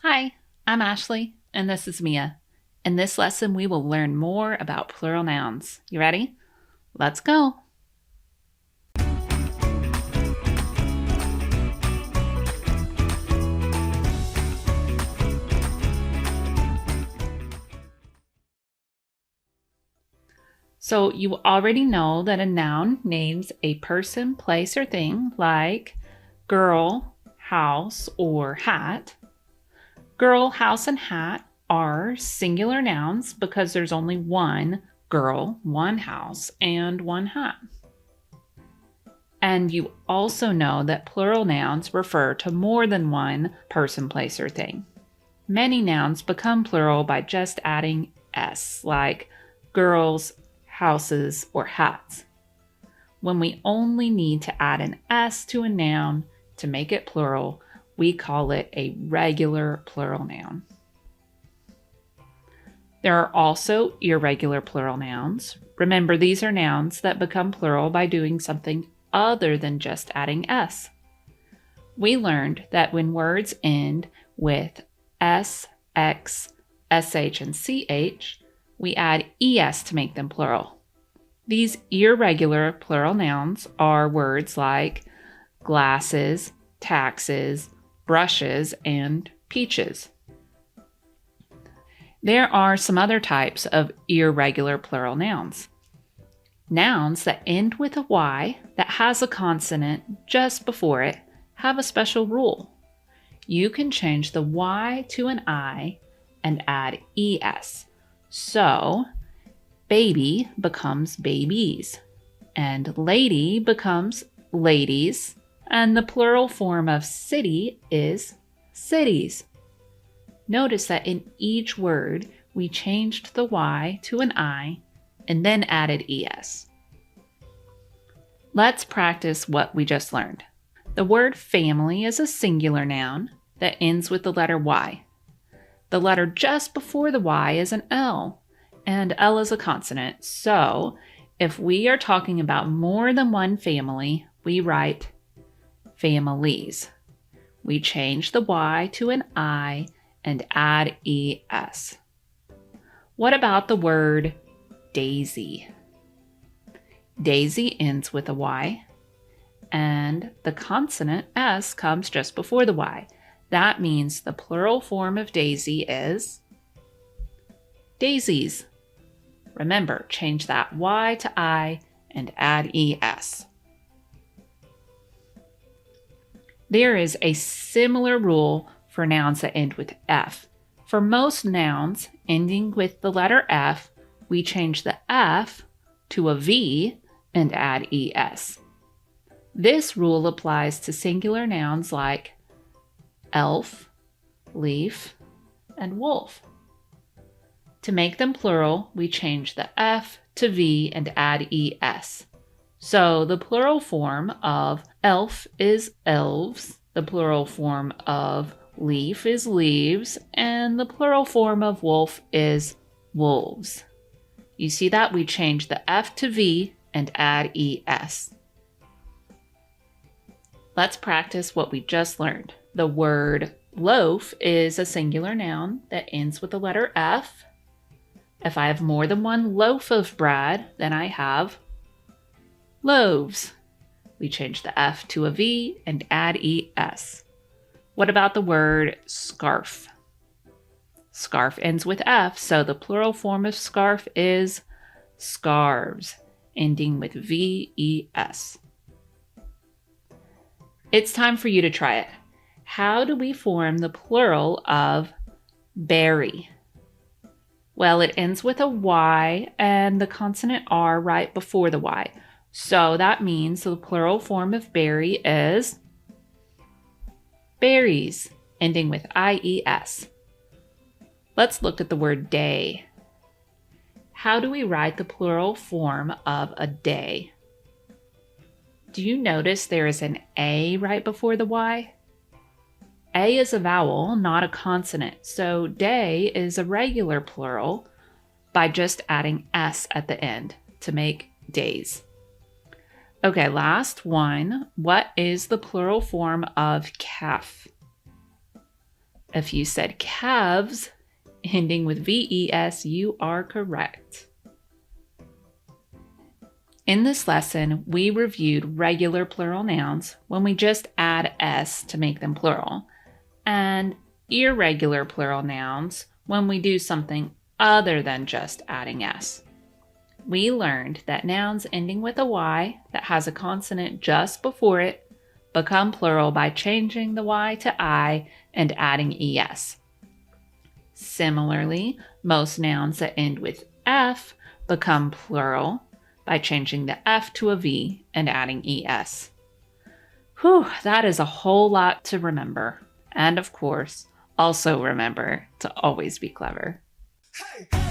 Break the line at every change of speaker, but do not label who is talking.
Hi, I'm Ashley, and this is Mia. In this lesson, we will learn more about plural nouns. You ready? Let's go! So you already know that a noun names a person, place, or thing like girl, house, or hat. Girl, house, and hat are singular nouns because there's only one girl, one house, and one hat. And you also know that plural nouns refer to more than one person, place, or thing. Many nouns become plural by just adding s, like girls, houses, or hats. When we only need to add an s to a noun to make it plural, we call it a regular plural noun. There are also irregular plural nouns. Remember, these are nouns that become plural by doing something other than just adding s. We learned that when words end with s, x, sh, and ch, we add es to make them plural. These irregular plural nouns are words like glasses, taxes, brushes, and peaches. There are some other types of irregular plural nouns. Nouns that end with a y that has a consonant just before it have a special rule. You can change the y to an I and add es. So, baby becomes babies, and lady becomes ladies, and the plural form of city is cities. Notice that in each word, we changed the y to an I and then added es. Let's practice what we just learned. The word family is a singular noun that ends with the letter Y. The letter just before the Y is an L, and L is a consonant. So, if we are talking about more than one family, we write families. We change the Y to an I and add es. What about the word daisy? Daisy ends with a Y, and the consonant S comes just before the Y. That means the plural form of daisy is daisies. Remember, change that Y to I and add es. There is a similar rule for nouns that end with F. For most nouns ending with the letter F, we change the F to a V and add es. This rule applies to singular nouns like elf, leaf, and wolf. To make them plural, we change the F to V and add es. So the plural form of elf is elves, the plural form of leaf is leaves, and the plural form of wolf is wolves. You see that? We change the F to V and add es. Let's practice what we just learned. The word loaf is a singular noun that ends with the letter F. If I have more than one loaf of bread, then I have loaves. We change the F to a V and add es. What about the word scarf? Scarf ends with F, so the plural form of scarf is scarves, ending with VES. It's time for you to try it. How do we form the plural of berry? Well, it ends with a Y and the consonant R right before the Y. So that means the plural form of berry is berries, ending with IES. Let's look at the word day. How do we write the plural form of a day? Do you notice there is an A right before the Y? A is a vowel, not a consonant, so day is a regular plural by just adding S at the end to make days. Okay, last one. What is the plural form of calf? If you said calves, ending with VES, you are correct. In this lesson, we reviewed regular plural nouns when we just add S to make them plural, and irregular plural nouns when we do something other than just adding S. We learned that nouns ending with a Y that has a consonant just before it become plural by changing the Y to I and adding ES. Similarly, most nouns that end with F become plural by changing the F to a V and adding ES. Whew, that is a whole lot to remember. And of course, also remember to always be clever.
Hey!